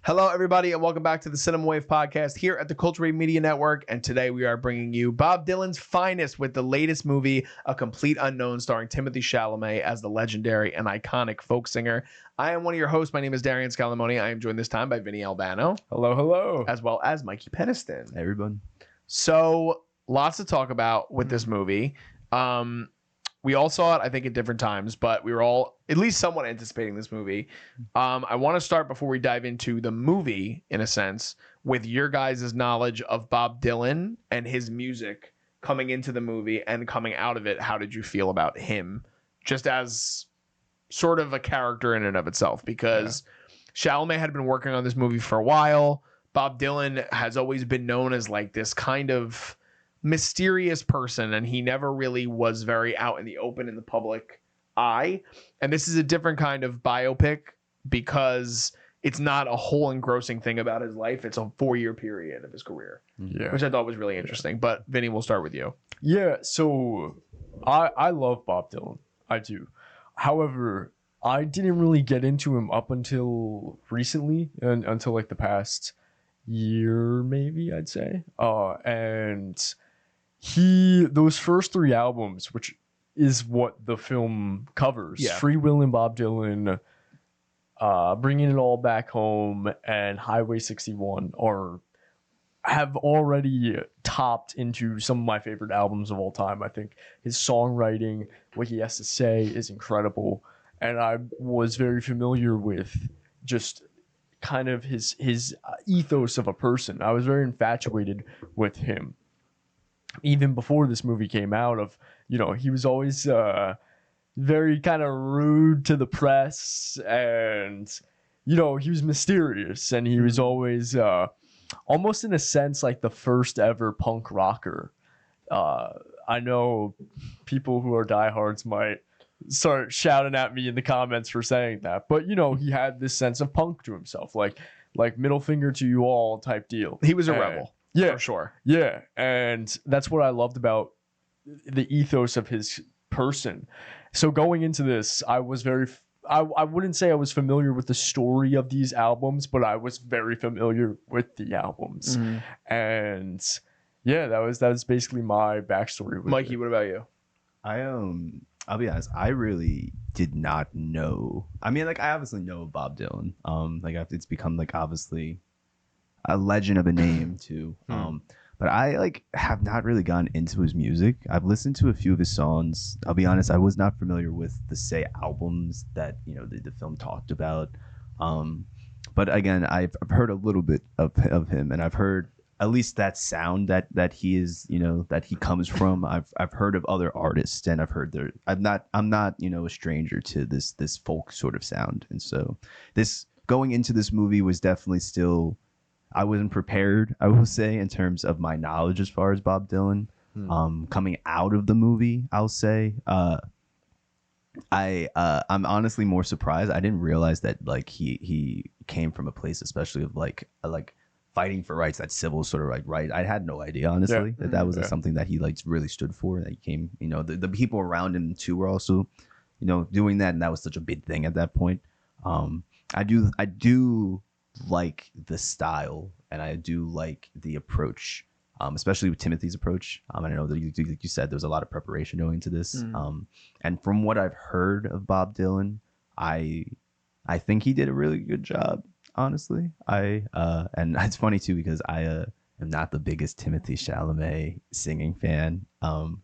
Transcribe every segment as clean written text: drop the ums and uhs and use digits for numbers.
Hello, everybody, and welcome back to the Cinema Wave podcast here at the Culture Wave Media Network. And today we are bringing you Bob Dylan's finest with the latest movie, A Complete Unknown, starring Timothee Chalamet as the legendary and iconic folk singer. I am one of your hosts. My name is Darian. I am joined this time by Vinny Albano. Hello, hello. As well as Mikey Peniston. Hey, everyone. So, lots to talk about with this movie. We all saw it, I think, at different times, but we were all at least somewhat anticipating this movie. I want to start before we dive into the movie, in a sense, with your guys' knowledge of Bob Dylan and his music coming into the movie and coming out of it. How did you feel about him just as sort of a character in and of itself? Because Chalamet had been working on this movie for a while. Bob Dylan has always been known as like this kind of mysterious person, and he never really was very out in the open in the public eye. And this is a different kind of biopic because it's not a whole engrossing thing about his life. It's a 4-year period of his career, which I thought was really interesting. But Vinny, we'll start with you. Yeah, so I love Bob Dylan. I do. However, I didn't really get into him up until recently, and until like the past year, maybe I'd say. And those first 3 albums, which is what the film covers, Free Will and Bob Dylan, Bringing It All Back Home, and Highway 61 have already topped into some of my favorite albums of all time. I think his songwriting, what he has to say, is incredible, and I was very familiar with just kind of his ethos of a person. I was very infatuated with him even before this movie came out. Of, you know, he was always very kind of rude to the press, and, you know, he was mysterious, and he was always almost in a sense like the first ever punk rocker. I know people who are diehards might start shouting at me in the comments for saying that, but, you know, he had this sense of punk to himself, like middle finger to you all type deal. He was a rebel. Yeah, for sure. Yeah, and that's what I loved about the ethos of his person. So going into this, I was I wouldn't say I was familiar with the story of these albums, but I was very familiar with the albums. And yeah, that was basically my backstory with Mikey, what about you? I'll be honest, I really did not know. I mean, like, I obviously know Bob Dylan. Like, it's become like obviously a legend of a name too. But I have not really gotten into his music. I've listened to a few of his songs. I'll be honest, I was not familiar with the albums that, you know, the film talked about. But again, I've heard a little bit of him, and I've heard at least that sound that he is, you know, that he comes from. I've heard of other artists, and I've heard I'm not, you know, a stranger to this folk sort of sound. And so this going into this movie was definitely still, I wasn't prepared, I will say, in terms of my knowledge as far as Bob Dylan. Coming out of the movie, I'll say, I'm honestly more surprised. I didn't realize that like he came from a place, especially of like fighting for rights, that civil sort of like right. I had no idea, honestly, that was something that he like really stood for. That he came, you know, the people around him too were also, you know, doing that, and that was such a big thing at that point. I do like the style, and I do like the approach, especially with Timothy's approach. I know that you said there was a lot of preparation going into this. And from what I've heard of Bob Dylan, I think he did a really good job, honestly. And it's funny too, because I am not the biggest Timothée Chalamet singing fan from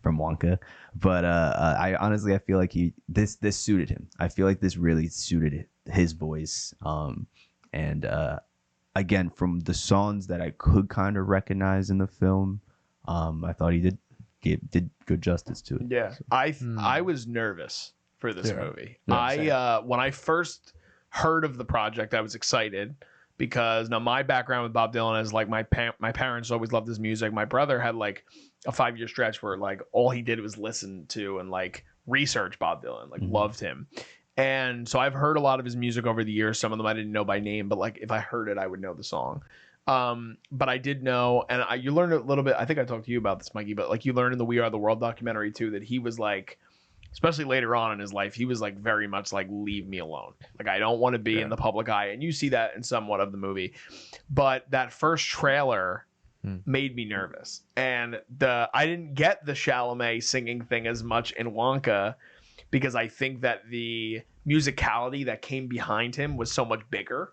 Wonka, but I honestly, I feel like this suited him. I feel like this really suited his voice. And again, from the songs that I could kind of recognize in the film, I thought he did good justice to it. Yeah, I was nervous for this movie. When I first heard of the project, I was excited because now my background with Bob Dylan is like my parents always loved his music. My brother had like a 5-year stretch where like all he did was listen to and like research Bob Dylan, like loved him. And so I've heard a lot of his music over the years. Some of them I didn't know by name, but like if I heard it, I would know the song. But I did know, and you learned a little bit. I think I talked to you about this, Mikey, but like you learned in the We Are the World documentary too, that he was like especially later on in his life, he was like very much like, leave me alone. Like, I don't want to be in the public eye. And you see that in somewhat of the movie. But that first trailer made me nervous. And I didn't get the Chalamet singing thing as much in Wonka because I think that the musicality that came behind him was so much bigger.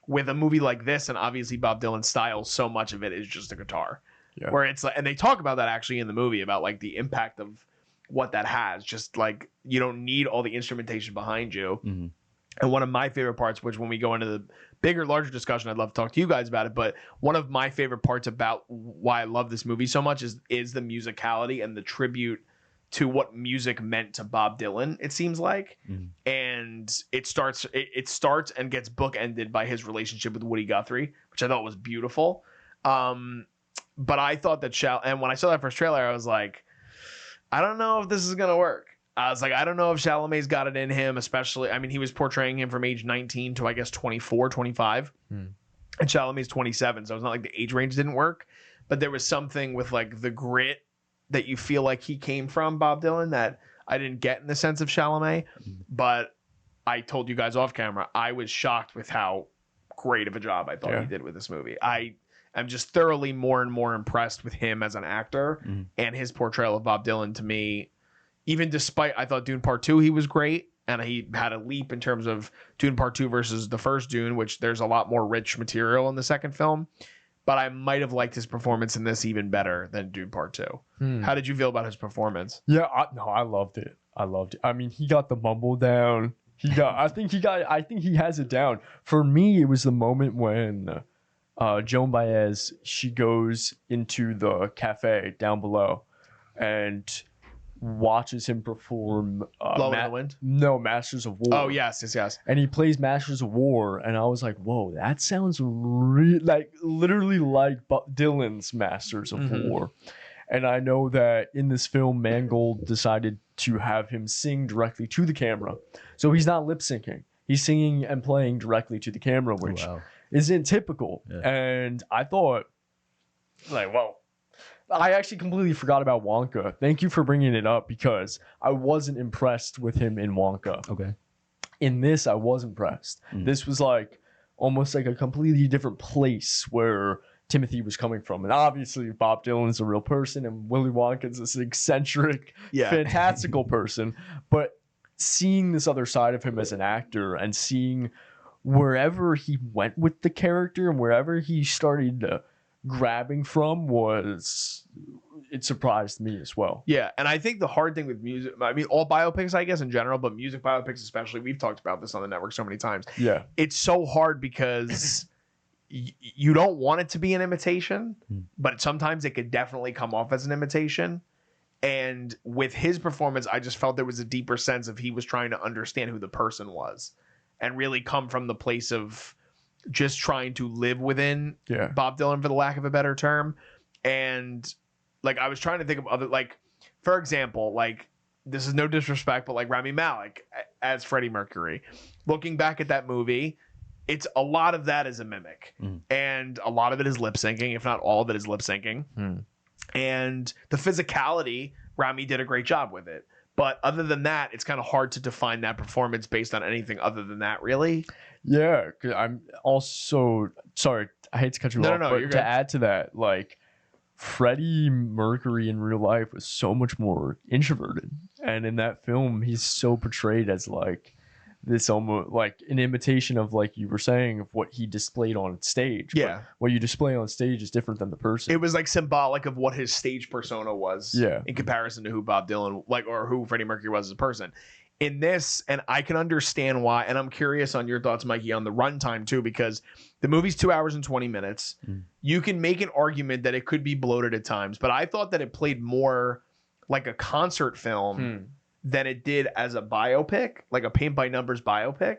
With a movie like this, and obviously Bob Dylan's style, so much of it is just a guitar. Yeah. Where it's like, and they talk about that actually in the movie about like the impact of what that has. Just like, you don't need all the instrumentation behind you. And one of my favorite parts, which when we go into the bigger, larger discussion, I'd love to talk to you guys about it. But one of my favorite parts about why I love this movie so much is the musicality and the tribute to what music meant to Bob Dylan, it seems like. And it starts and gets bookended by his relationship with Woody Guthrie, which I thought was beautiful. But I thought that and when I saw that first trailer, I was like, I don't know if this is going to work. I was like, I don't know if Chalamet's got it in him, especially, I mean, he was portraying him from age 19 to, I guess, 24, 25. And Chalamet's 27, so it's not like the age range didn't work. But there was something with, like, the grit that you feel like he came from, Bob Dylan, that I didn't get in the sense of Chalamet. But I told you guys off camera, I was shocked with how great of a job I thought he did with this movie. I'm just thoroughly more and more impressed with him as an actor and his portrayal of Bob Dylan. To me, even despite, I thought Dune Part 2, he was great. And he had a leap in terms of Dune Part 2 versus the first Dune, which there's a lot more rich material in the second film. But I might have liked his performance in this even better than Dune Part 2. How did you feel about his performance? Yeah, I loved it. I mean, he got the mumble down. I think he has it down. For me, it was the moment when Joan Baez, she goes into the cafe down below and watches him perform Blow in the Wind? No, Masters of War. Oh, yes. And he plays Masters of War, and I was like, whoa, that sounds literally like Dylan's Masters of War. And I know that in this film, Mangold decided to have him sing directly to the camera. So he's not lip syncing. He's singing and playing directly to the camera, which isn't typical. Yeah. And I thought, like, whoa. I actually completely forgot about Wonka. Thank you for bringing it up because I wasn't impressed with him in Wonka. Okay. In this, I was impressed. This was like almost like a completely different place where Timothy was coming from. And obviously, Bob Dylan's a real person and Willy Wonka's this eccentric, fantastical person. But seeing this other side of him as an actor and seeing wherever he went with the character and wherever he started grabbing from it surprised me as well. Yeah, and I think the hard thing with music, I mean, all biopics, I guess, in general, but music biopics especially, we've talked about this on the network so many times. Yeah. It's so hard because you don't want it to be an imitation, but sometimes it could definitely come off as an imitation. And with his performance, I just felt there was a deeper sense of he was trying to understand who the person was and really come from the place of just trying to live within Bob Dylan, for the lack of a better term. And like, I was trying to think of other, like, for example, like, this is no disrespect, but like Rami Malek as Freddie Mercury, looking back at that movie, it's a lot of that is a mimic and a lot of it is lip syncing, if not all of it is lip syncing. And the physicality, Rami did a great job with it. But other than that, it's kind of hard to define that performance based on anything other than that, really. Yeah, because I'm also sorry. I hate to cut you off, but to add to that, like Freddie Mercury in real life was so much more introverted, and in that film, he's so portrayed as like this almost like an imitation of, like you were saying, of what he displayed on stage. Yeah, but what you display on stage is different than the person. It was like symbolic of what his stage persona was. Yeah, in comparison to who Bob Dylan or who Freddie Mercury was as a person. In this, and I can understand why, and I'm curious on your thoughts, Mikey, on the runtime too, because the movie's 2 hours and 20 minutes. You can make an argument that it could be bloated at times, but I thought that it played more like a concert film than it did as a biopic, like a paint by numbers biopic.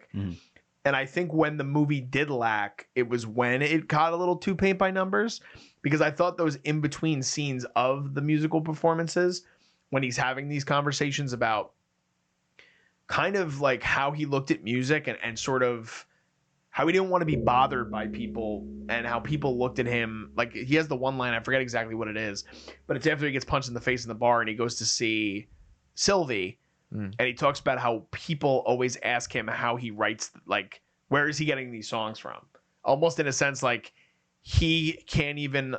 And I think when the movie did lack, it was when it got a little too paint by numbers, because I thought those in between scenes of the musical performances, when he's having these conversations about kind of like how he looked at music and sort of how he didn't want to be bothered by people and how people looked at him. Like, he has the one line, I forget exactly what it is, but it's after he gets punched in the face in the bar and he goes to see Sylvie, and he talks about how people always ask him how he writes, like, where is he getting these songs from? Almost in a sense, like, he can't even,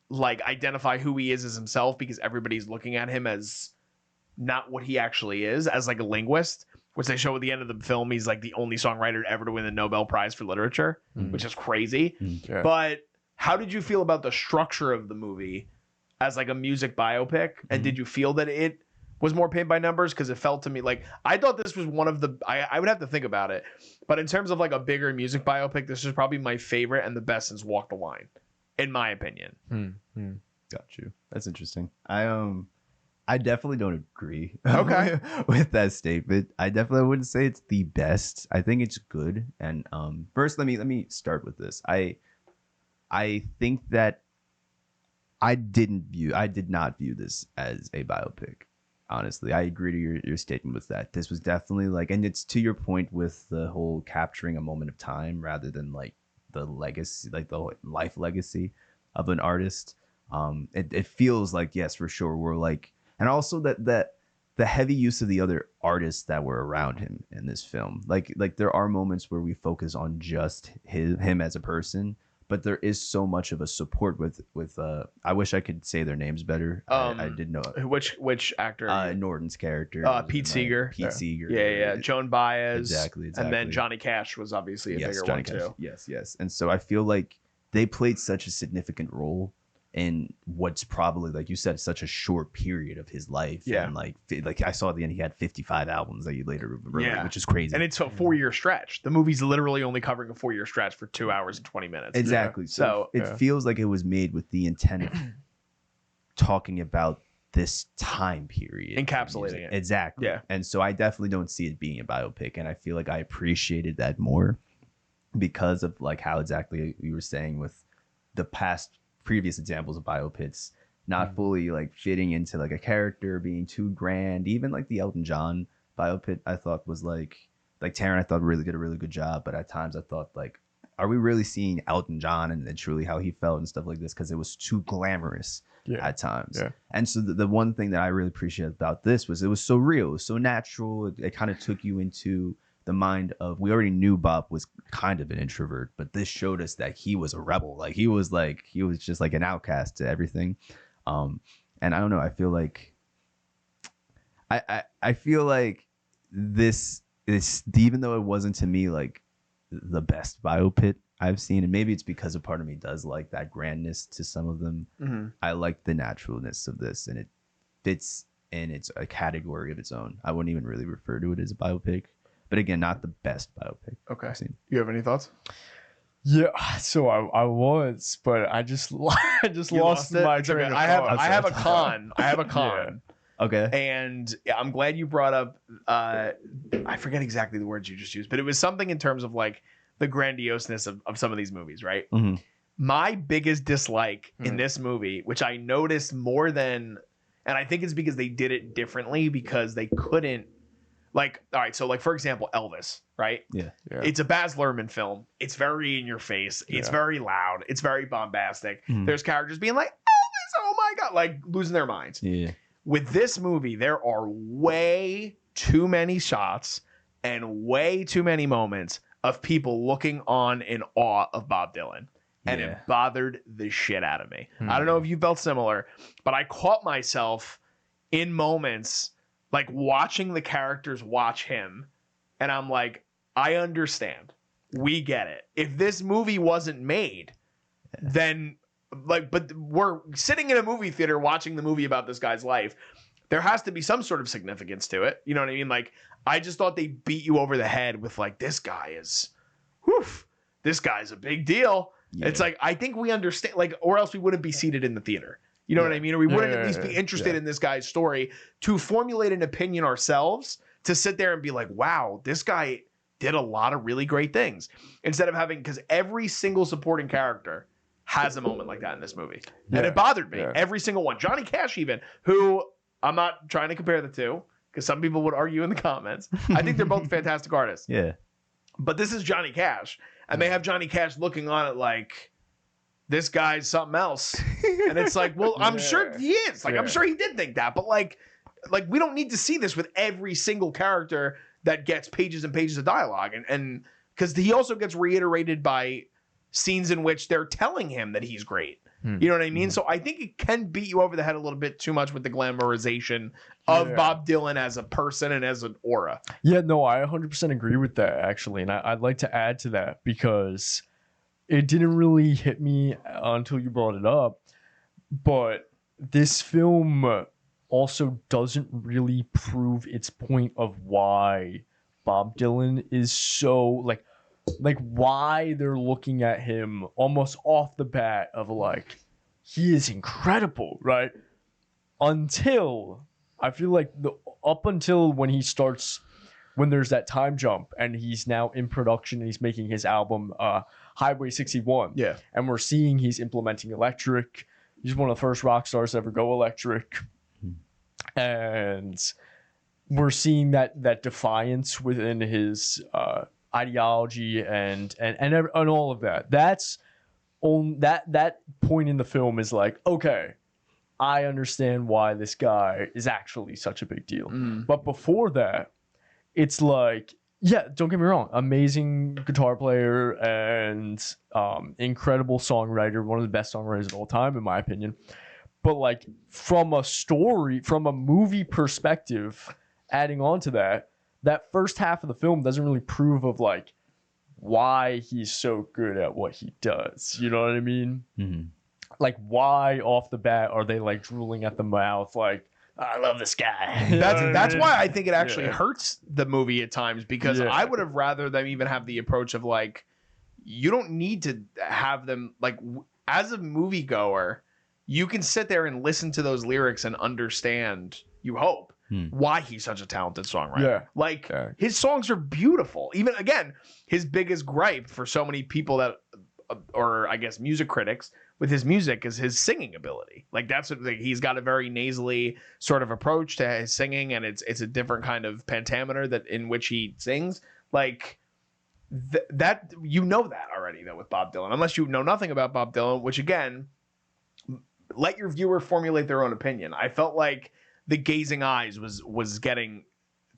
like, identify who he is as himself because everybody's looking at him as not what he actually is, as, like, a linguist, which they show at the end of the film. He's, like, the only songwriter ever to win the Nobel Prize for Literature, which is crazy. Yeah. But how did you feel about the structure of the movie as, like, a music biopic? And did you feel that it was more paint by numbers? Because it felt to me like, I thought this was one of the, I would have to think about it, but in terms of like a bigger music biopic, this is probably my favorite and the best since Walk the Line, in my opinion. Got you. That's interesting. I definitely don't agree Okay. with that statement. I definitely wouldn't say it's the best. I think it's good. And first, let me start with this. I think that I did not view this as a biopic. Honestly, I agree to your statement with that. This was definitely like, and it's to your point with the whole capturing a moment of time rather than like the legacy, like the life legacy of an artist. It feels like, yes, for sure, we're like, and also that the heavy use of the other artists that were around him in this film, like there are moments where we focus on just him as a person, but there is so much of a support with I wish I could say their names better. I did know Which actor? Norton's character, Pete Seeger. Seeger. Yeah. Joan Baez. Exactly. And then Johnny Cash was obviously a bigger one too. Yes. And so I feel like they played such a significant role in what's probably, like you said, such a short period of his life. Yeah. And like I saw at the end, he had 55 albums that he later wrote, which is crazy. And it's a 4-year stretch. The movie's literally only covering a 4-year stretch for 2 hours and 20 minutes. Exactly. Yeah. So it feels like it was made with the intent of talking about this time period, encapsulating it. Exactly. Yeah. And so I definitely don't see it being a biopic, and I feel like I appreciated that more because of like how exactly you were saying with the previous examples of biopics not fully like fitting into like a character, being too grand. Even like the Elton John biopic I thought was like Taron I thought really did a really good job, but at times I thought like, are we really seeing Elton John and truly how he felt and stuff like this? Because it was too glamorous at times. Yeah. And so the one thing that I really appreciated about this was it was so real, it was so natural. It kind of took you into the mind of, we already knew Bob was kind of an introvert, but this showed us that he was a rebel. Like he was just like an outcast to everything. And I don't know, I feel like I feel like this is, even though it wasn't to me like the best biopic I've seen, and maybe it's because a part of me does like that grandness to some of them. I like the naturalness of this, and it fits in its a category of its own. I wouldn't even really refer to it as a biopic, but again, not the best biopic I've seen. You have any thoughts? Yeah, so I was, but I just lost my train of thought. I have a con. Yeah. Okay. And I'm glad you brought up, I forget exactly the words you just used, but it was something in terms of like the grandioseness of some of these movies, right? Mm-hmm. My biggest dislike in this movie, which I noticed more than, and I think it's because they did it differently because they couldn't, like, all right, so like, for example, Elvis, right? Yeah. It's a Baz Luhrmann film. It's very in your face. It's very loud. It's very bombastic. There's characters being like, Elvis, oh my God, like losing their minds. Yeah. With this movie, there are way too many shots and way too many moments of people looking on in awe of Bob Dylan. And it bothered the shit out of me. I don't know if you felt similar, but I caught myself in moments like watching the characters watch him. And I'm like, I understand. We get it. If this movie wasn't made, then like, but we're sitting in a movie theater watching the movie about this guy's life. There has to be some sort of significance to it. You know what I mean? Like, I just thought they beat you over the head with like, this guy's a big deal. Yeah. It's like, I think we understand, like, or else we wouldn't be seated in the theater. You know what I mean? Or we wouldn't at least be interested in this guy's story to formulate an opinion ourselves, to sit there and be like, wow, this guy did a lot of really great things. Instead of having, because every single supporting character has a moment like that in this movie. And it bothered me. Every single one. Johnny Cash even, who I'm not trying to compare the two, because some people would argue in the comments. I think they're both fantastic artists. Yeah. But this is Johnny Cash. And they have Johnny Cash looking on it like, this guy's something else. And it's like, well, I'm sure he is. Like, I'm sure he did think that. But like, like we don't need to see this with every single character that gets pages and pages of dialogue, and because he also gets reiterated by scenes in which they're telling him that he's great. You know what I mean? So I think it can beat you over the head a little bit too much with the glamorization of Bob Dylan as a person and as an aura. Yeah, no, I 100% agree with that, actually. And I'd like to add to that because it didn't really hit me until you brought it up. But this film also doesn't really prove its point of why Bob Dylan is so like why they're looking at him almost off the bat of like, he is incredible, right? Until I feel like up until when he starts, when there's that time jump and he's now in production and he's making his album Highway 61. Yeah. And we're seeing he's implementing electric. He's one of the first rock stars to ever go electric. And we're seeing that defiance within his ideology and all of that. That's on that point in the film is like, okay, I understand why this guy is actually such a big deal. But before that, it's like, yeah, don't get me wrong, amazing guitar player and incredible songwriter, one of the best songwriters of all time, in my opinion. But like from a movie perspective, adding on to that first half of the film doesn't really prove of like why he's so good at what he does. You know what I mean? Like, why off the bat are they like drooling at the mouth like, I love this guy? That's why I think it actually hurts the movie at times, because I would have rather them even have the approach of like, you don't need to have them like, as a moviegoer, you can sit there and listen to those lyrics and understand, you hope, why he's such a talented songwriter. His songs are beautiful. Even again, his biggest gripe for so many people that, or I guess music critics, with his music is his singing ability. Like that's what, like, he's got a very nasally sort of approach to his singing, and it's a different kind of pentameter that in which he sings. Like that, you know that already though with Bob Dylan, unless you know nothing about Bob Dylan, which again, let your viewer formulate their own opinion. I felt like The Gazing Eyes was getting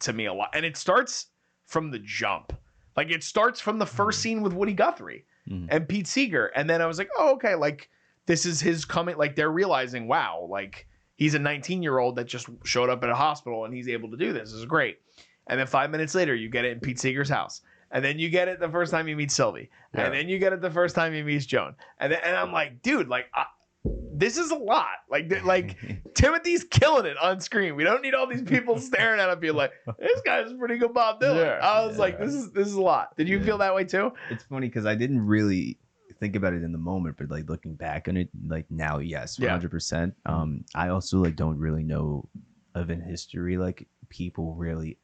to me a lot. And it starts from the jump. Like it starts from the first scene with Woody Guthrie and Pete Seeger. And then I was like, oh, okay, like this is his coming. Like they're realizing, wow, like he's a 19-year-old that just showed up at a hospital and he's able to do this. This is great. And then 5 minutes later, you get it in Pete Seeger's house. And then you get it the first time you meet Sylvie. Yeah. And then you get it the first time he meets Joan. And I'm like, dude, like this is a lot. Like Timothy's killing it on screen. We don't need all these people staring at him being like, this guy's pretty good Bob Dylan. Yeah. I was like, this is a lot. Did you feel that way too? It's funny because I didn't really think about it in the moment, but like looking back on it, like now, yes, 100%. I also like don't really know of in history like people really.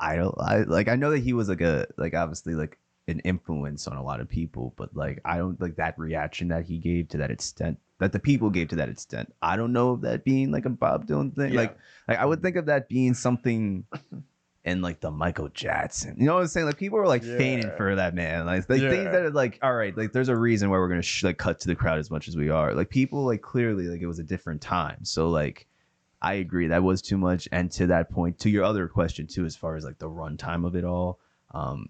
I know that he was like obviously like an influence on a lot of people, but like I don't like that reaction that he gave to that extent, that the people gave to that extent. I don't know of that being like a Bob Dylan thing. Like I would think of that being something in like the Michael Jackson. You know what I'm saying? Like people were like fainting for that man. Like things that are like, all right, like there's a reason why we're gonna like cut to the crowd as much as we are. Like people like clearly like it was a different time. So like I agree that was too much. And to that point, to your other question too, as far as like the runtime of it all.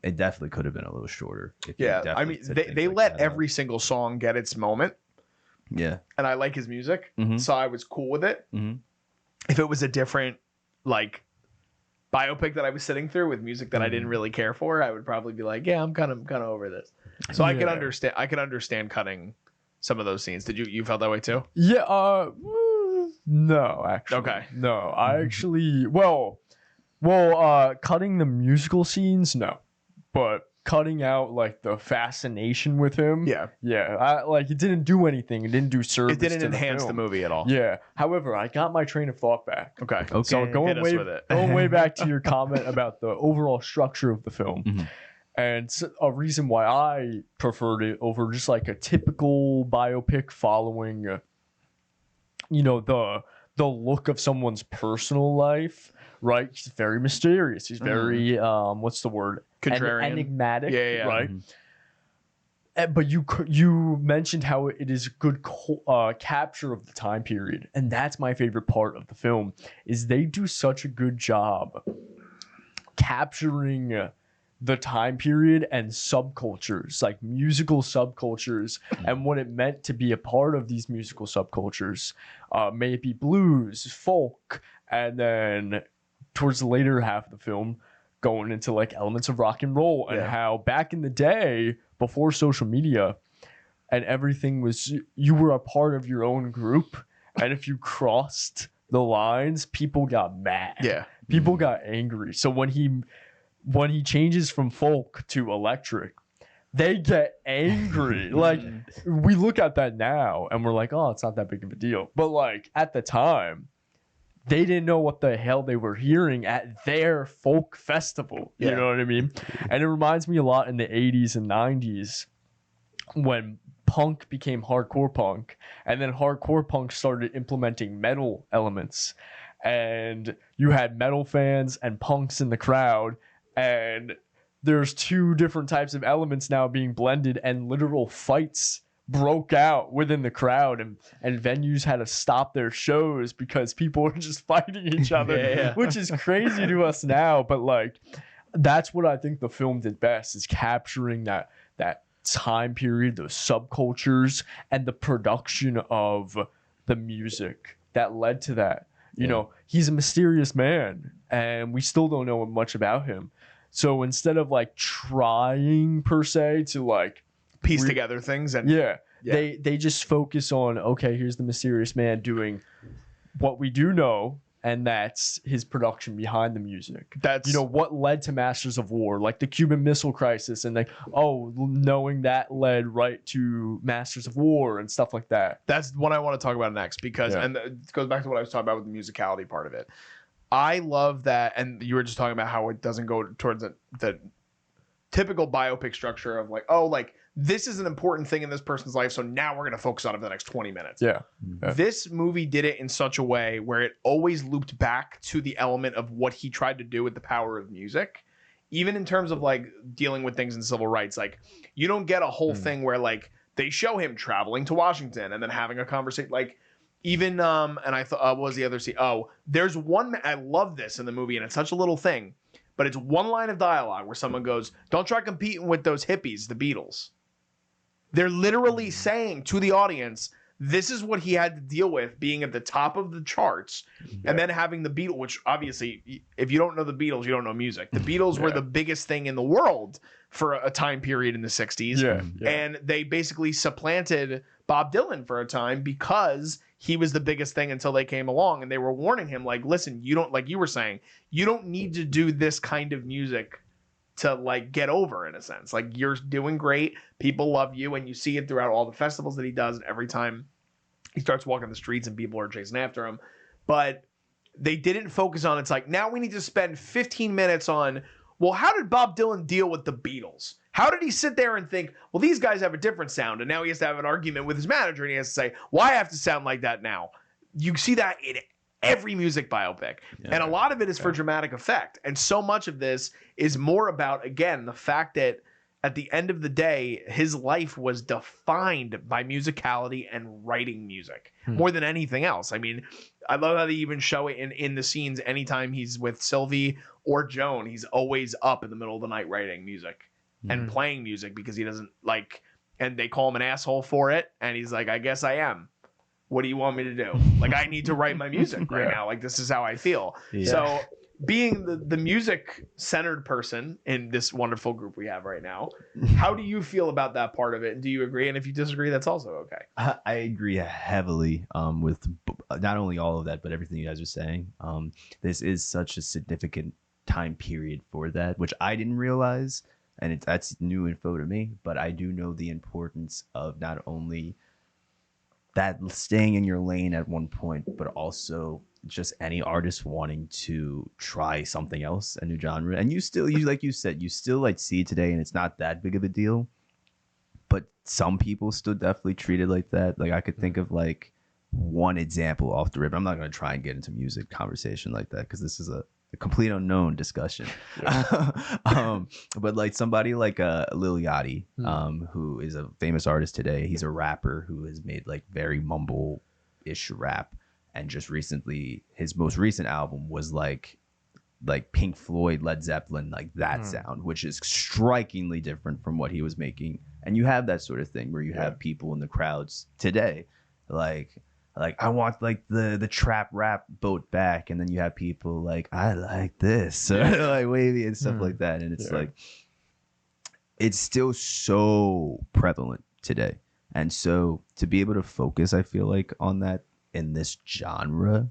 It definitely could have been a little shorter. I mean, they let every single song get its moment. Yeah. And I like his music, so I was cool with it. If it was a different, like, biopic that I was sitting through with music that I didn't really care for, I would probably be like, yeah, I'm kind of over this. So I can understand. I can understand cutting some of those scenes. Did you felt that way too? Yeah. No, actually. Okay. No, I actually. Well, cutting the musical scenes, no, but cutting out like the fascination with him, I like it didn't do anything. It didn't do service. It didn't enhance the movie at all. Yeah. However, I got my train of thought back. Okay. So going way back to your comment about the overall structure of the film, and a reason why I preferred it over just like a typical biopic following, the look of someone's personal life. Right, he's very mysterious. He's very what's the word? Contrarian. Enigmatic. Yeah. Right. But you mentioned how it is good capture of the time period, and that's my favorite part of the film. Is they do such a good job capturing the time period and subcultures, like musical subcultures, and what it meant to be a part of these musical subcultures. May it be blues, folk, and then towards the later half of the film, going into like elements of rock and roll, and how back in the day, before social media and everything, was you were a part of your own group, and if you crossed the lines, people got mad. Yeah, people got angry. So when he changes from folk to electric, they get angry. Like, we look at that now and we're like, oh, it's not that big of a deal. But like at the time, they didn't know what the hell they were hearing at their folk festival. You know what I mean? And it reminds me a lot in the 80s and 90s when punk became hardcore punk, and then hardcore punk started implementing metal elements, and you had metal fans and punks in the crowd, and there's two different types of elements now being blended, and literal fights broke out within the crowd, and venues had to stop their shows because people were just fighting each other, which is crazy to us now. But like, that's what I think the film did best, is capturing that time period, those subcultures, and the production of the music that led to that. You know, he's a mysterious man, and we still don't know much about him. So instead of like trying per se to like piece together things, and they just focus on, okay, here's the mysterious man doing what we do know, and that's his production behind the music. That's, you know, what led to Masters of War, like the Cuban Missile Crisis, and like, oh, knowing that led right to Masters of War and stuff like that. That's what I want to talk about next, because and it goes back to what I was talking about with the musicality part of it. I love that, and you were just talking about how it doesn't go towards the typical biopic structure of like, oh, like, this is an important thing in this person's life, so now we're going to focus on it for the next 20 minutes. This movie did it in such a way where it always looped back to the element of what he tried to do with the power of music, even in terms of like dealing with things in civil rights. Like, you don't get a whole thing where like they show him traveling to Washington and then having a conversation. Like, even and I thought, what was the other scene? Oh, there's one, I love this in the movie, and it's such a little thing, but it's one line of dialogue where someone goes, "Don't try competing with those hippies, the Beatles." They're literally saying to the audience, this is what he had to deal with being at the top of the charts, and then having the Beatles, which obviously, if you don't know the Beatles, you don't know music. The Beatles were the biggest thing in the world for a time period in the 60s. And they basically supplanted Bob Dylan for a time because he was the biggest thing until they came along, and they were warning him, like, listen, you don't, like you were saying, you don't need to do this kind of music to like get over, in a sense. Like, you're doing great, people love you, and you see it throughout all the festivals that he does, and every time he starts walking the streets and people are chasing after him. But they didn't focus on, it's like, now we need to spend 15 minutes on, well, how did Bob Dylan deal with the Beatles? How did he sit there and think, well, these guys have a different sound, and now he has to have an argument with his manager, and he has to say, well, I have to sound like that now. You see that in every music biopic. And a lot of it is for dramatic effect. And so much of this is more about, again, the fact that at the end of the day, his life was defined by musicality and writing music more than anything else. I mean, I love how they even show it in the scenes. Anytime he's with Sylvie or Joan, he's always up in the middle of the night writing music and playing music, because he doesn't like, and they call him an asshole for it. And he's like, I guess I am. What do you want me to do? Like, I need to write my music right now. Like, this is how I feel. So being the music-centered person in this wonderful group we have right now, how do you feel about that part of it? And do you agree? And if you disagree, that's also okay. I agree heavily with not only all of that, but everything you guys are saying. This is such a significant time period for that, which I didn't realize. And that's new info to me. But I do know the importance of not only that staying in your lane at one point, but also just any artist wanting to try something else, a new genre. And you like you said, you still like see it today, and it's not that big of a deal, but some people still definitely treat it like that. Like, I could think of like one example off the rip. I'm not going to try and get into music conversation like that, because this is a a complete unknown discussion. But like somebody like Lil Yachty, who is a famous artist today. He's a rapper who has made like very mumble-ish rap, and just recently his most recent album was like Pink Floyd, Led Zeppelin, like that sound, which is strikingly different from what he was making. And you have that sort of thing where you have people in the crowds today like I want like the trap rap boat back, and then you have people like I like this like wavy and stuff like that, and it's like it's still so prevalent today. And so to be able to focus, I feel like, on that in this genre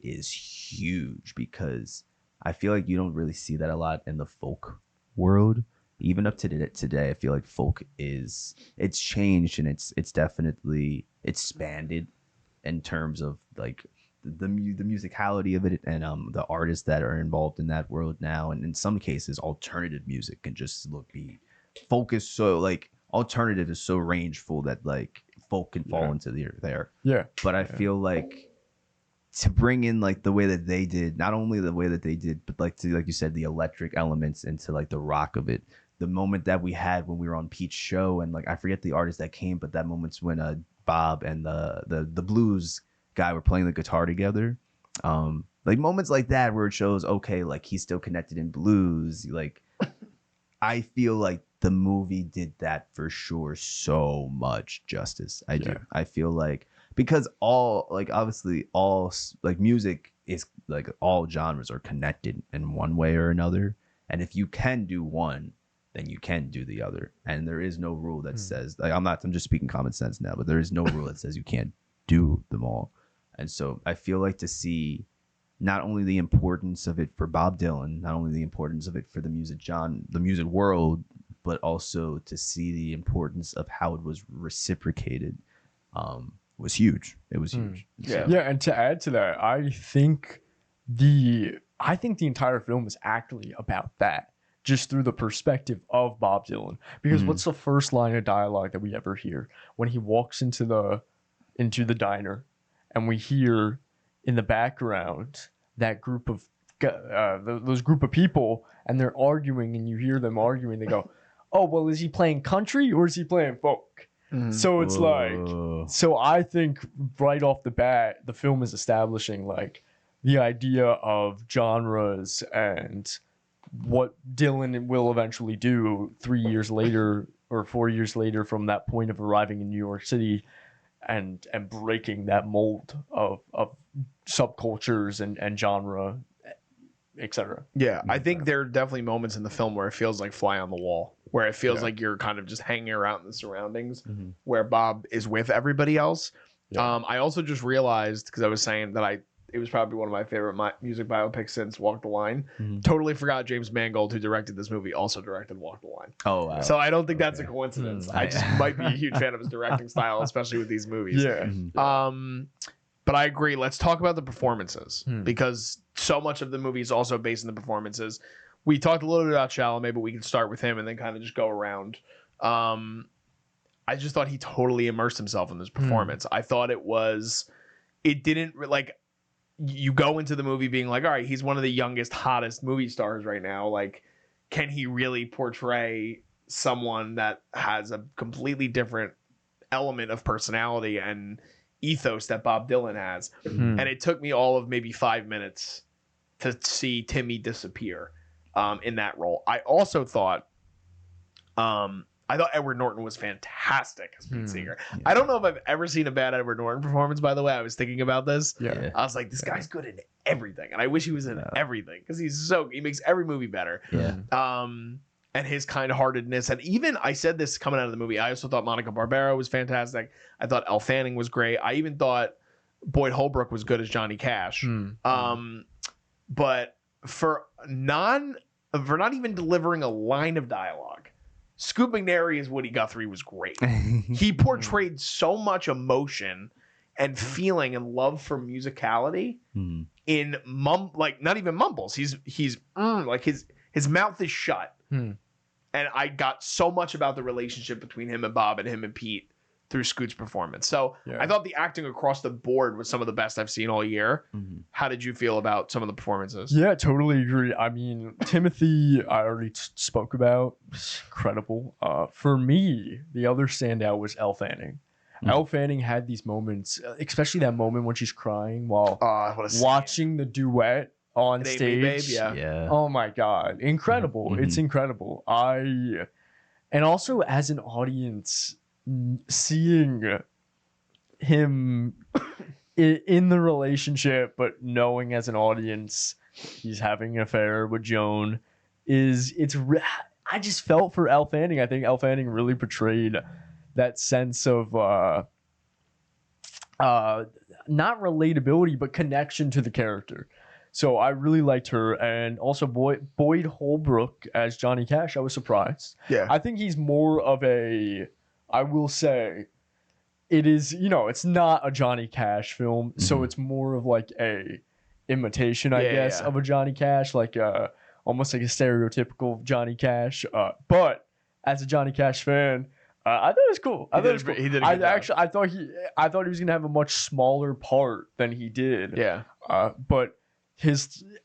is huge, because I feel like you don't really see that a lot in the folk world. Even up to today, I feel like folk it's changed, and it's definitely expanded in terms of like the musicality of it, and the artists that are involved in that world now. And in some cases, alternative music can just be focused. So like alternative is so rangeful that like folk can fall into there. Yeah. But I feel like to bring in like the way that they did, not only the way that they did, but like to, like you said, the electric elements into like the rock of it. The moment that we had when we were on Pete's show, and like I forget the artist that came, but that moment's when Bob and the blues guy were playing the guitar together. Like moments like that where it shows, okay, like he's still connected in blues. Like I feel like the movie did that for sure so much justice. I do. I feel like, because all like obviously all like music is like all genres are connected in one way or another. And if you can do one, then you can do the other. And there is no rule that says, like, I'm just speaking common sense now, but there is no rule that says you can't do them all. And so I feel like to see not only the importance of it for Bob Dylan, not only the importance of it for the music world, but also to see the importance of how it was reciprocated, was huge. It was huge. Yeah, and to add to that, I think the entire film is actually about that, just through the perspective of Bob Dylan. Because what's the first line of dialogue that we ever hear when he walks into the diner, and we hear in the background that group of those group of people, and they're arguing, and you hear them arguing. They go, "Oh, well, is he playing country or is he playing folk?" So it's so I think right off the bat, the film is establishing like the idea of genres and what Dylan will eventually do 3 years later or 4 years later from that point of arriving in New York City, and breaking that mold of subcultures and genre, etc. Yeah, I think there are definitely moments in the film where it feels like fly on the wall, where it feels like you're kind of just hanging around in the surroundings, where Bob is with everybody else. I also just realized, because I was saying that it was probably one of my favorite music biopics since Walk the Line. Totally forgot James Mangold, who directed this movie, also directed Walk the Line. Oh, wow. So I don't think that's a coincidence. I just might be a huge fan of his directing style, especially with these movies. But I agree. Let's talk about the performances, because so much of the movie is also based on the performances. We talked a little bit about Chalamet, but we can start with him and then kind of just go around. I just thought he totally immersed himself in this performance. I thought it didn't like, you go into the movie being like, all right, he's one of the youngest, hottest movie stars right now. Like, can he really portray someone that has a completely different element of personality and ethos that Bob Dylan has? And it took me all of maybe 5 minutes to see Timmy disappear in that role. I also thought Edward Norton was fantastic as Pete Seeger. I don't know if I've ever seen a bad Edward Norton performance, by the way. I was thinking about this. I was like, this guy's good in everything. And I wish he was in everything, because he makes every movie better. And his kind-heartedness. And even, I said this coming out of the movie, I also thought Monica Barbaro was fantastic. I thought Elle Fanning was great. I even thought Boyd Holbrook was good as Johnny Cash. But for not even delivering a line of dialogue, Scoot McNairy as Woody Guthrie was great. He portrayed so much emotion and feeling and love for musicality in like not even mumbles. He's like his mouth is shut. And I got so much about the relationship between him and Bob and him and Pete through Scoot's performance. So Yeah. I thought the acting across the board was some of the best I've seen all year. Mhm. How did you feel about some of the performances? Yeah, totally agree. I mean, Timothy, I already spoke about. Incredible. For me, the other standout was Elle Fanning. Elle Fanning had these moments, especially that moment when she's crying while What a scene. watching the duet on It Ain't Me, Babe, stage. Yeah. Oh my god, incredible! Mhm. It's incredible. And also as an audience, seeing him in the relationship, but knowing as an audience he's having an affair with Joan I just felt for Elle Fanning. I think Elle Fanning really portrayed that sense of not relatability but connection to the character. So I really liked her. And also Boyd Holbrook as Johnny Cash, I was surprised. Yeah. I think he's more of I will say it is, it's not a Johnny Cash film, so it's more of like a imitation, I guess, of a Johnny Cash, like almost like a stereotypical Johnny Cash. But as a Johnny Cash fan, I thought it was cool. I thought it was cool. He did a good job. I thought he was gonna have a much smaller part than he did. Yeah. But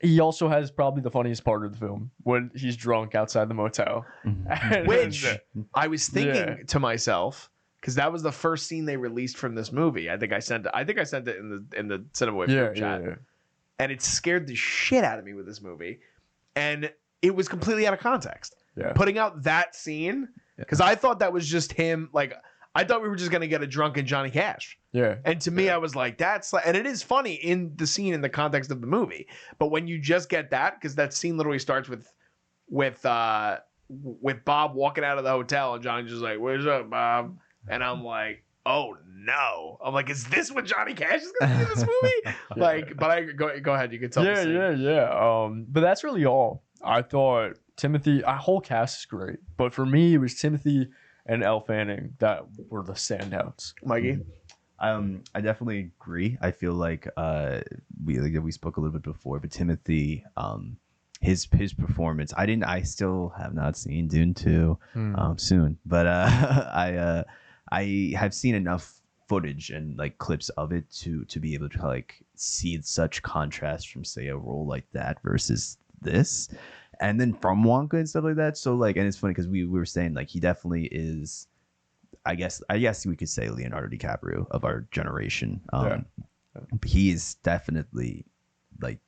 he also has probably the funniest part of the film when he's drunk outside the motel. And- Which I was thinking to myself, because that was the first scene they released from this movie. I think I sent it in the Cinema Wave group chat. yeah. And it scared the shit out of me with this movie. And it was completely out of context. Yeah. Putting out that scene, because I thought that was just him. Like, I thought we were just going to get a drunken Johnny Cash. Yeah. And to me, I was like, that's like, and it is funny in the scene in the context of the movie. But when you just get that, because that scene literally starts with Bob walking out of the hotel and Johnny's just like, "Where's up, Bob?" And I'm like, oh no. I'm like, is this what Johnny Cash is gonna be in this movie? Like, but I go ahead, you can tell me. Yeah. But that's really all. I thought Timothy, our whole cast is great. But for me, it was Timothy and Elle Fanning that were the standouts. Mikey? I definitely agree. I feel like we spoke a little bit before, but Timothy, his performance. I still have not seen Dune 2 soon, but I have seen enough footage and like clips of it to be able to like see such contrast from say a role like that versus this, and then from Wonka and stuff like that. So like, and it's funny because we were saying like he definitely is. I guess we could say Leonardo DiCaprio of our generation. He is definitely like,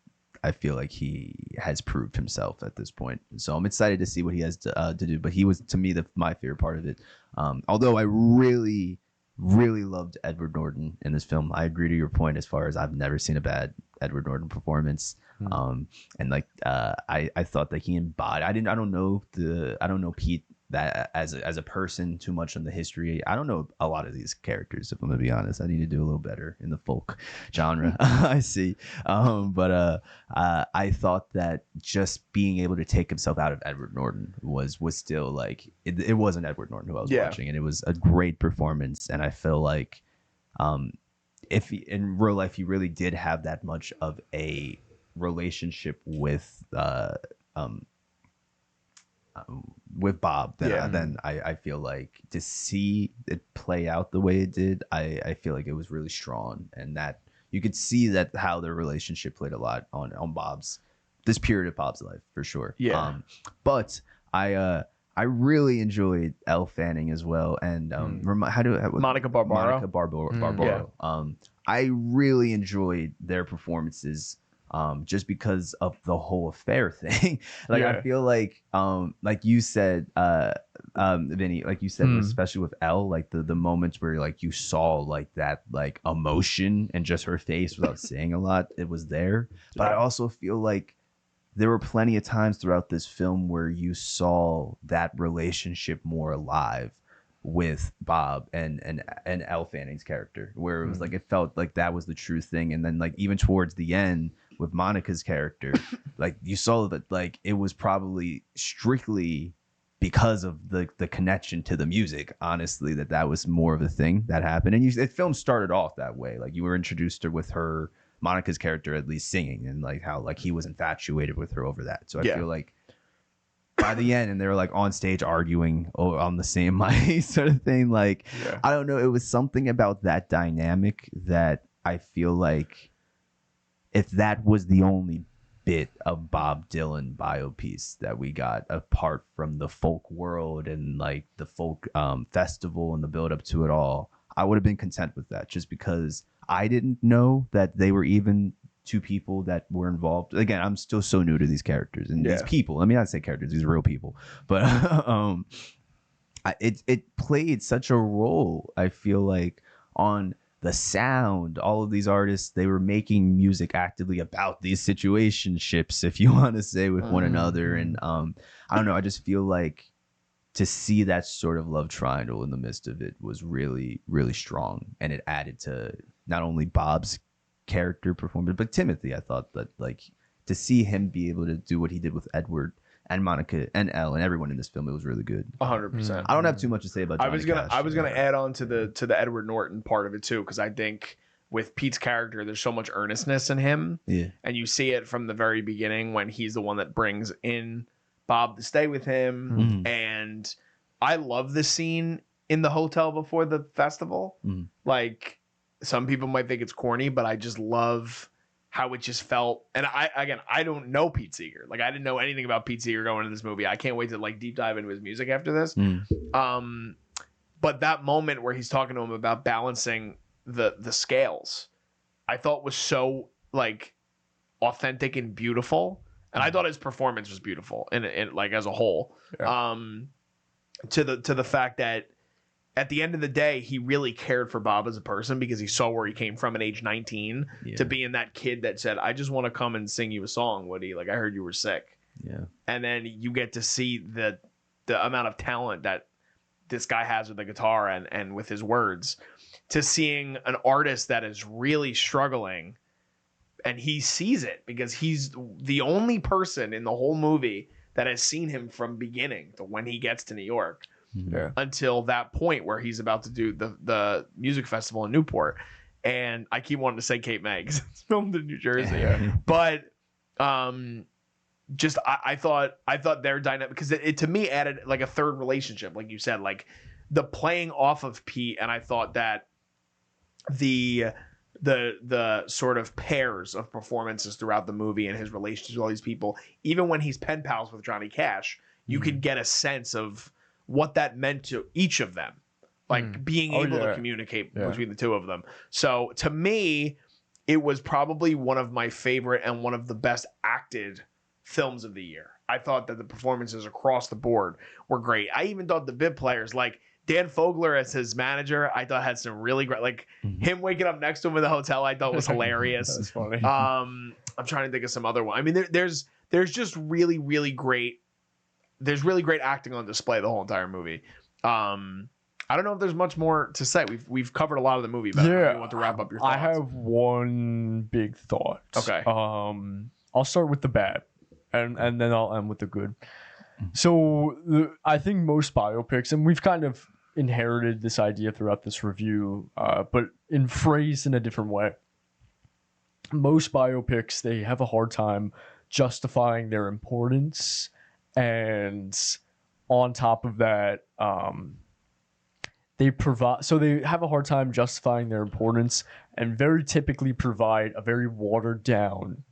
I feel like he has proved himself at this point. So I'm excited to see what he has to do. But he was, to me, my favorite part of it. Although I really, really loved Edward Norton in this film. I agree to your point as far as I've never seen a bad Edward Norton performance. And like I thought that he embodied. I don't know Pete that as a person too much on the history. I don't know a lot of these characters, if I'm gonna be honest. I need to do a little better in the folk genre. I see. But I thought that just being able to take himself out of Edward Norton was still like it wasn't Edward Norton who I was watching, and it was a great performance. And I feel like if in real life he really did have that much of a relationship with Bob, then I feel like to see it play out the way it did, I feel like it was really strong, and that you could see that how their relationship played a lot on this period of Bob's life for sure. But I really enjoyed Elle Fanning as well, and Monica Barbaro. Barbaro. I really enjoyed their performances. Just because of the whole affair thing. I feel like you said, Vinny, like you said, especially with Elle, like the moments where like you saw like that like emotion and just her face without saying a lot, it was there. But I also feel like there were plenty of times throughout this film where you saw that relationship more alive with Bob and Elle Fanning's character, where it was like it felt like that was the true thing. And then like even towards the end with Monica's character, like you saw that like it was probably strictly because of the connection to the music, honestly, that was more of a thing that happened. And the film started off that way, like you were introduced to with her, Monica's character, at least singing, and like how like he was infatuated with her over that. So I feel like by the end, and they were like on stage arguing on the same mic sort of thing. Like, I don't know. It was something about that dynamic that I feel like if that was the only bit of Bob Dylan biopiece that we got, apart from the folk world and like the folk festival and the build up to it all, I would have been content with that, just because I didn't know that they were even two people that were involved. Again, I'm still so new to these characters and these people. I mean, I'd say characters, these are real people, but it played such a role, I feel like, on the sound. All of these artists, they were making music actively about these situationships, if you want to say, with one another. And I don't know, I just feel like to see that sort of love triangle in the midst of it was really, really strong, and it added to not only Bob's character performance but Timothy. I thought that, like, to see him be able to do what he did with Edward and Monica and Elle and everyone in this film, it was really good. 100%. I don't have too much to say about Johnny Cash. I was gonna add on to the Edward Norton part of it too, because I think with Pete's character, there's so much earnestness in him. Yeah. And you see it from the very beginning when he's the one that brings in Bob to stay with him. And I love the scene in the hotel before the festival. Like, some people might think it's corny, but I just love how it just felt. And I don't know Pete Seeger. Like, I didn't know anything about Pete Seeger going into this movie. I can't wait to like deep dive into his music after this. But that moment where he's talking to him about balancing the scales, I thought was so like authentic and beautiful. And I thought his performance was beautiful in like as a whole. To the fact that at the end of the day, he really cared for Bob as a person, because he saw where he came from at age 19 to being that kid that said, I just want to come and sing you a song, Woody. Like, I heard you were sick. And then you get to see the amount of talent that this guy has with the guitar and with his words, to seeing an artist that is really struggling, and he sees it because he's the only person in the whole movie that has seen him from beginning to when he gets to New York. Until that point where he's about to do the music festival in Newport. And I keep wanting to say Cape May because it's filmed in New Jersey. But just I thought their dynamic, because it to me added like a third relationship, like you said, like the playing off of Pete. And I thought that the sort of pairs of performances throughout the movie and his relationships with all these people, even when he's pen pals with Johnny Cash, you could get a sense of what that meant to each of them, like being able to communicate between the two of them. So to me, it was probably one of my favorite and one of the best acted films of the year. I thought that the performances across the board were great. I even thought the bit players, like Dan Fogler as his manager, I thought had some really great, like him waking up next to him in the hotel, I thought was hilarious. That's funny. I'm trying to think of some other one. I mean, there's just really, really great. There's really great acting on display the whole entire movie. I don't know if there's much more to say. We've covered a lot of the movie, but I want to wrap up your thoughts. I have one big thought. Okay. I'll start with the bad, and then I'll end with the good. So I think most biopics, and we've kind of inherited this idea throughout this review, but phrased in a different way. Most biopics, they have a hard time justifying their importance. And on top of that, they have a hard time justifying their importance, and very typically provide a very watered down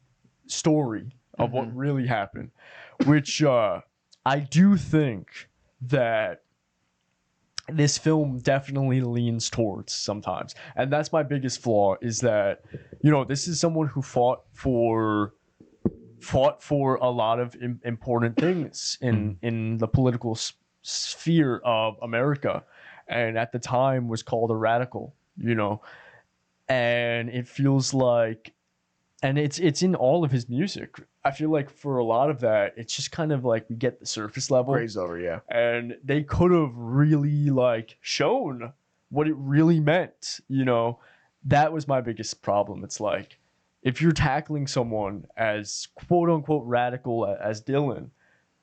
story of what really happened, which I do think that this film definitely leans towards sometimes. And that's my biggest flaw, is that, this is someone who fought for a lot of important things in the political sphere of America, and at the time was called a radical, and it feels like, and it's in all of his music. I feel like for a lot of that, it's just kind of like we get the surface level, grazed over, and they could have really like shown what it really meant. That was my biggest problem. It's like, if you're tackling someone as quote unquote radical as Dylan,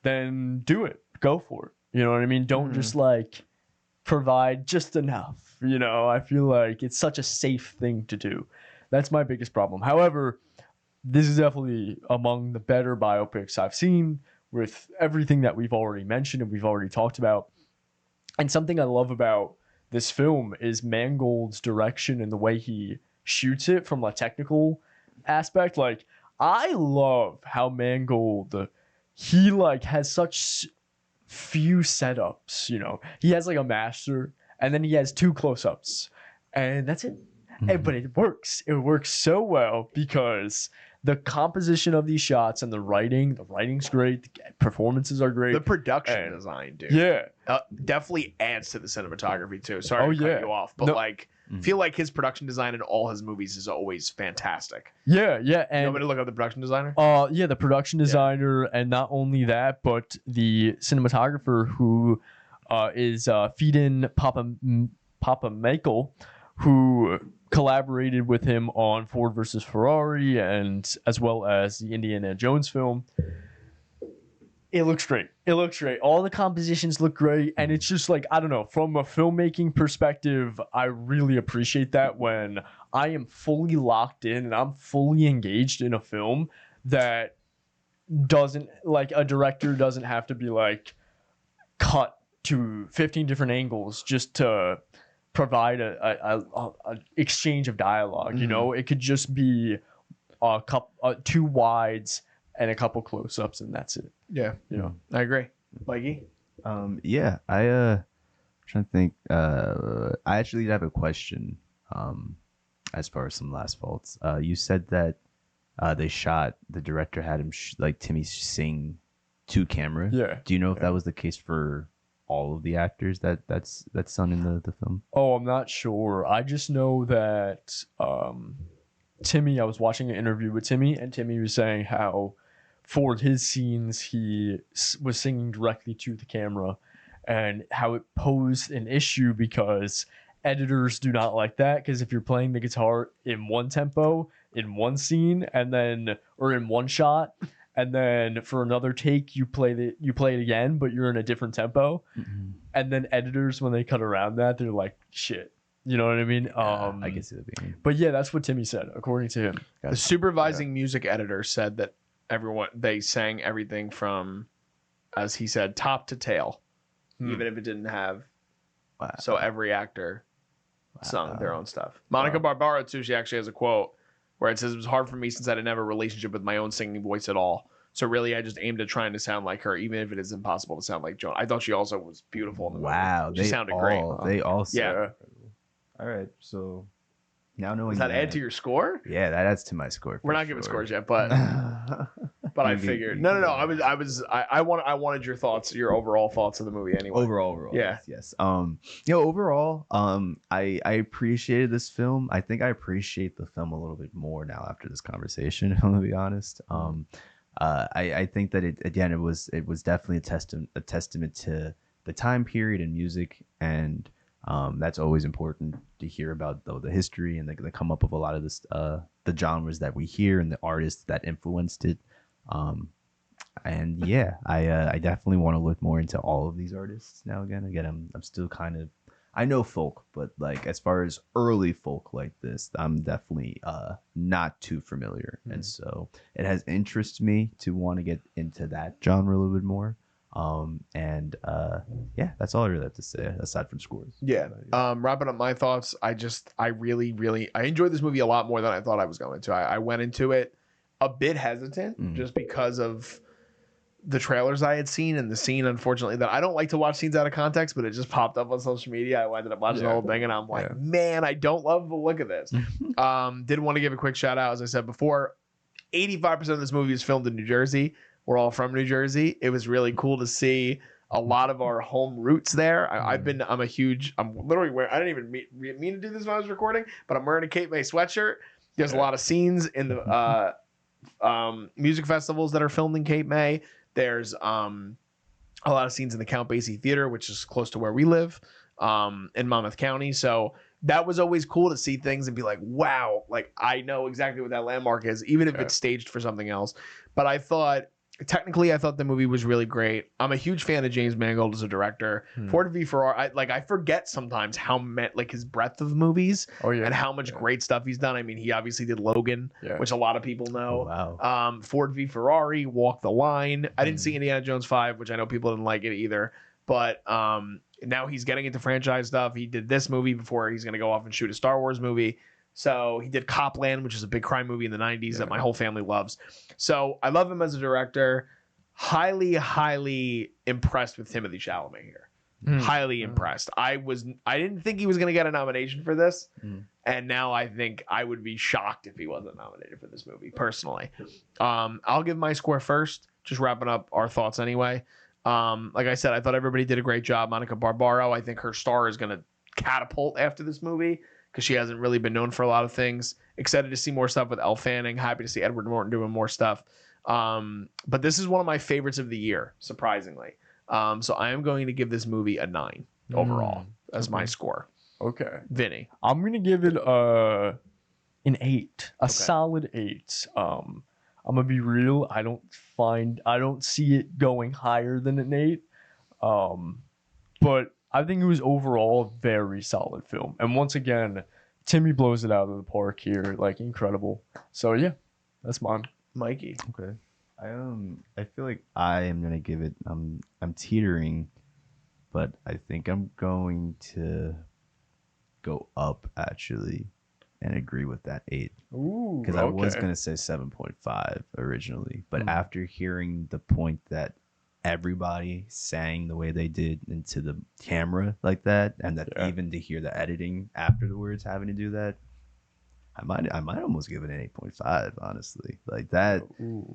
then do it. Go for it. You know what I mean? Don't just like provide just enough. I feel like it's such a safe thing to do. That's my biggest problem. However, this is definitely among the better biopics I've seen, with everything that we've already mentioned and we've already talked about. And something I love about this film is Mangold's direction and the way he shoots it from a technical aspect. Like, I love how Mangold, he like has such few setups, you know. He has like a master and then he has 2 close-ups and that's it. But it works. It works so well because the composition of these shots and the writing's great. The performances are great. The production design, dude. Yeah. Definitely adds to the cinematography too. Sorry to cut you off, but feel like his production design in all his movies is always fantastic. Yeah. And you want me to look up the production designer? The production designer, and not only that, but the cinematographer who is Fedon Papamichael, who collaborated with him on Ford versus Ferrari and as well as the Indiana Jones film. It looks great. All the compositions look great. And it's just like, I don't know, from a filmmaking perspective, I really appreciate that when I am fully locked in and I'm fully engaged in a film that doesn't, like, a director doesn't have to be like cut to 15 different angles just to provide a exchange of dialogue. You know, it could just be a couple 2 wides and a couple close-ups and that's it. Yeah, I agree. Mikey? I'm trying to think. I actually have a question as far as some last faults. You said that the director had him like Timmy sing to camera. Yeah. Do you know if that was the case for all of the actors that's sung in the film? Oh, I'm not sure. I just know that Timmy, I was watching an interview with Timmy, and Timmy was saying how for his scenes he was singing directly to the camera and how it posed an issue because editors do not like that, because if you're playing the guitar in one tempo in one scene and then or in one shot and then for another take you play it again but you're in a different tempo, and then editors, when they cut around that, they're like, shit, you know what I mean? I can see that being. But yeah, that's what Timmy said according to him. The supervising music editor said that they sang everything from, as he said, top to tail, even if it didn't have. Wow. So every actor sung their own stuff. Monica Barbaro too, she actually has a quote where it says, "It was hard for me since I didn't have a relationship with my own singing voice at all. So really, I just aimed at trying to sound like her, even if it is impossible to sound like Joan." I thought she also was beautiful in the movie. Wow, She sounded great. They all Yeah. All right, so now knowing Does that add to your score? Yeah, that adds to my score. We're not giving scores yet, but I figured no. I wanted your thoughts, your overall thoughts of the movie anyway. Overall, yeah, yes. Overall, I appreciated this film. I think I appreciate the film a little bit more now after this conversation. I'm gonna be honest. I think that it was definitely a testament to the time period and music, and that's always important to hear about, though, the history and the come up of a lot of this the genres that we hear and the artists that influenced it. And yeah, I definitely want to look more into all of these artists now. Again, I'm still kind of, I know folk, but like as far as early folk like this, I'm definitely not too familiar, and so it has interested me to want to get into that genre a little bit more. Yeah, that's all I really have to say aside from scores. Yeah. Wrapping up my thoughts, I really enjoyed this movie a lot more than I thought I was going to. I went into it a bit hesitant just because of the trailers I had seen and the scene, unfortunately, that I don't like to watch scenes out of context, but it just popped up on social media. I ended up watching the whole thing and I'm like, man, I don't love the look of this. Did want to give a quick shout out, as I said before, 85% of this movie is filmed in New Jersey. We're all from New Jersey. It was really cool to see a lot of our home roots there. I'm literally wearing, I didn't even mean to do this when I was recording, but I'm wearing a Cape May sweatshirt. There's a lot of scenes in the music festivals that are filmed in Cape May. There's a lot of scenes in the Count Basie Theater, which is close to where we live in Monmouth County. So that was always cool to see things and be like, wow, like I know exactly what that landmark is, even if it's staged for something else. But I thought technically, I thought the movie was really great. I'm a huge fan of James Mangold as a director. Ford v Ferrari, I forget sometimes how his breadth of movies and how much great stuff he's done. I mean, he obviously did Logan, which a lot of people know. Oh, wow. Ford v Ferrari, Walk the Line. I didn't see Indiana Jones 5, which I know people didn't like it either. But now he's getting into franchise stuff. He did this movie before he's going to go off and shoot a Star Wars movie. So he did Copland, which is a big crime movie in the 90s that my whole family loves. So I love him as a director. Highly, highly impressed with Timothee Chalamet here. Highly impressed. I didn't think he was going to get a nomination for this. And now I think I would be shocked if he wasn't nominated for this movie, personally. I'll give my score first, just wrapping up our thoughts anyway. Like I said, I thought everybody did a great job. Monica Barbaro, I think her star is going to catapult after this movie because she hasn't really been known for a lot of things. Excited to see more stuff with Elle Fanning. Happy to see Edward Norton doing more stuff. But this is one of my favorites of the year, surprisingly. So I am going to give this movie a 9 overall as my score. Okay. Vinny. I'm going to give it an 8. A solid 8. I'm gonna be real. I don't see it going higher than an 8. But I think it was overall a very solid film. And once again, Timmy blows it out of the park here, like incredible. So yeah, that's mine. Mikey. Okay. I feel like I am gonna give it. I'm teetering, but I think I'm going to go up actually. And agree with that 8. Ooh, because I was gonna say 7.5 originally, but after hearing the point that everybody sang the way they did into the camera like that, and that even to hear the editing afterwards having to do that, I might almost give it an 8.5, honestly. Like that,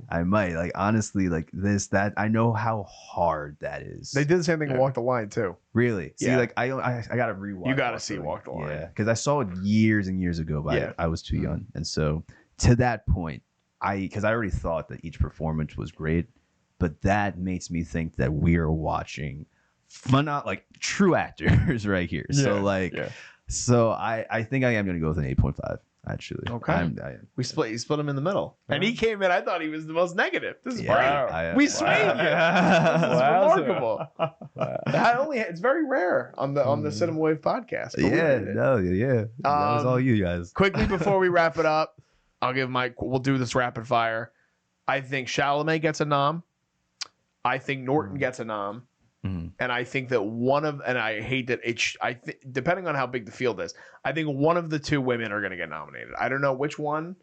I might honestly that. I know how hard that is. They did the same thing in Walk the Line too. Really? See, I gotta rewatch. You gotta see Walk the Line. Yeah, because I saw it years and years ago, but I was too young, and so to that point, because I already thought that each performance was great, but that makes me think that we're watching not true actors right here. So I think I am gonna go with an 8.5. Actually, okay. You split him in the middle, and he came in. I thought he was the most negative. This is great. We swayed you. This is remarkable. It's very rare on the Cinema Wave podcast. That was all you guys. Quickly before we wrap it up, we'll do this rapid fire. I think Chalamet gets a nom. I think Norton gets a nom. And I think that I hate that depending on how big the field is, I think one of the two women are going to get nominated. I don't know which one.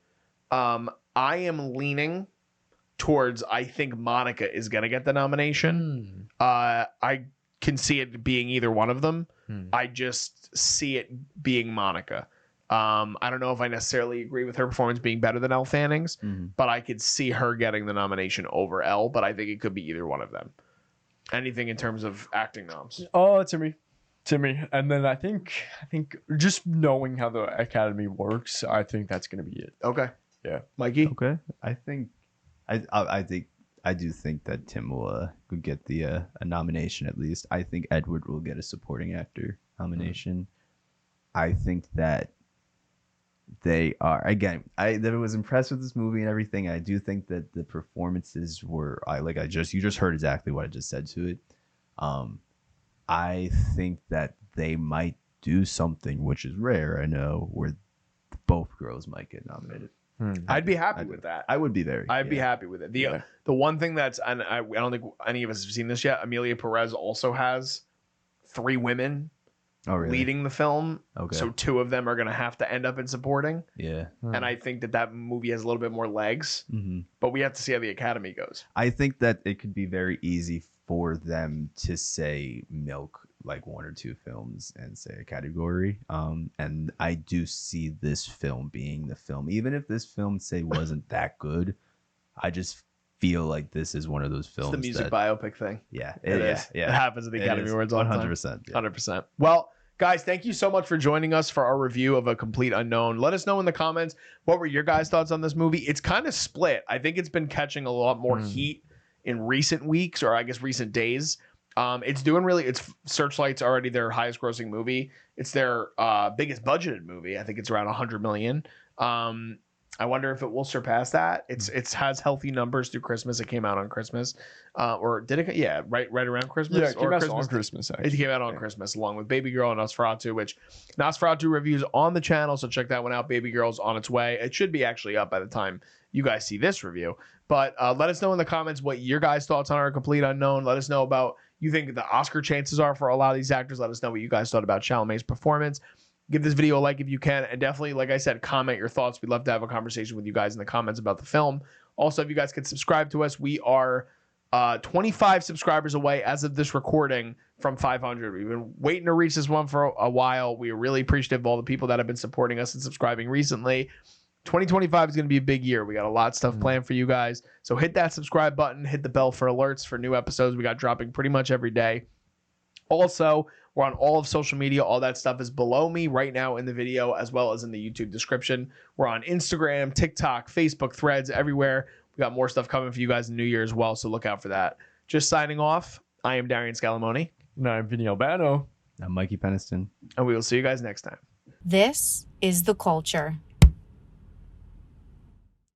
I am leaning towards, I think Monica is going to get the nomination. I can see it being either one of them. I just see it being Monica. I don't know if I necessarily agree with her performance being better than Elle Fanning's, but I could see her getting the nomination over Elle, but I think it could be either one of them. Anything in terms of acting noms? Oh, Timmy. And then I think just knowing how the Academy works, I think that's going to be it. Okay. Yeah. Mikey? Okay. I do think that Tim will get a nomination at least. I think Edward will get a supporting actor nomination. I think that they are, again, I was impressed with this movie and everything. I do think that the performances were you just heard exactly what I just said to it. I think that they might do something, which is rare, I know, where both girls might get nominated. I'd be happy with that. I would be very. I'd be happy with it. The one thing that's, and I don't think any of us have seen this yet, Amelia Perez also has 3 women leading the film. Okay. So 2 of them are going to have to end up in supporting. Yeah. And I think that movie has a little bit more legs, but we have to see how the Academy goes. I think that it could be very easy for them to say milk 1 or 2 films and say a category. And I do see this film being the film, even if this film wasn't that good. I just feel like this is one of those films. It's the music biopic thing. Yeah, it is. Yeah. It happens at the Academy Awards all the time. 100%. 100%. Well, guys, thank you so much for joining us for our review of A Complete Unknown. Let us know in the comments, what were your guys' thoughts on this movie? It's kind of split. I think it's been catching a lot more heat in recent weeks, or I guess recent days. It's doing really, it's Searchlight's already their highest grossing movie. It's their biggest budgeted movie. I think it's around 100 million. I wonder if it will surpass that. It has healthy numbers through Christmas. It came out on Christmas, or did it? Yeah, right around Christmas. Yeah, it came or out Christmas. on Christmas. It Actually. came out on Christmas along with Baby Girl and Nosferatu, which Nosferatu reviews on the channel. So check that one out. Baby Girl's on its way. It should be actually up by the time you guys see this review. But let us know in the comments what your guys' thoughts on Our Complete Unknown. Let us know about you think the Oscar chances are for a lot of these actors. Let us know what you guys thought about Chalamet's performance. Give this video a like if you can, and definitely, like I said, comment your thoughts. We'd love to have a conversation with you guys in the comments about the film. Also, if you guys could subscribe to us, we are 25 subscribers away as of this recording from 500. We've been waiting to reach this one for a while. We are really appreciative of all the people that have been supporting us and subscribing recently. 2025 is going to be a big year. We got a lot of stuff planned for you guys. So hit that subscribe button, hit the bell for alerts for new episodes. We got dropping pretty much every day. Also, we're on all of social media. All that stuff is below me right now in the video, as well as in the YouTube description. We're on Instagram, TikTok, Facebook, Threads, everywhere. We got more stuff coming for you guys in the new year as well, so look out for that. Just signing off, I am Darian Scalamoni. And I'm Vinny Albano. I'm Mikey Peniston. And we will see you guys next time. This is The Culture.